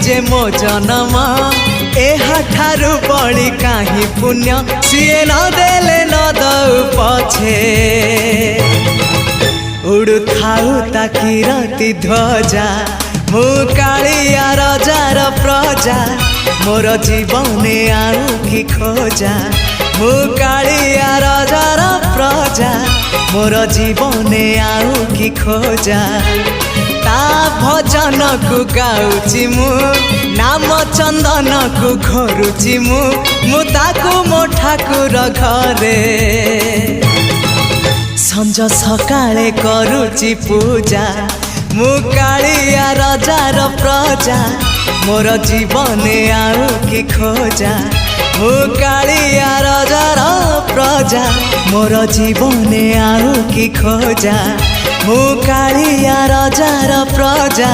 जे मो जन्म एहाठारु बड़ी काहे पुण्य सिए न देले न दउ पछे उड़ु थाउ ताकि राति ध्वजा मु कालिया रजार प्रजा मोर जीवने आउ कि खोजा मु कालिया रजार प्रजा मोर जीवने आउ कि खोजा ता भजन को गाउची मु नाम चंदन को घरुची मु ताकू मो ठाकुर घरे संज सकाळे करुची पूजा मु कालिया रजार प्रजा मोर जीवने आउ कि खोजा मु कालिया रजार प्रजा मोर जीवने आउ कि खोजा मु कालिया रजार प्रजा।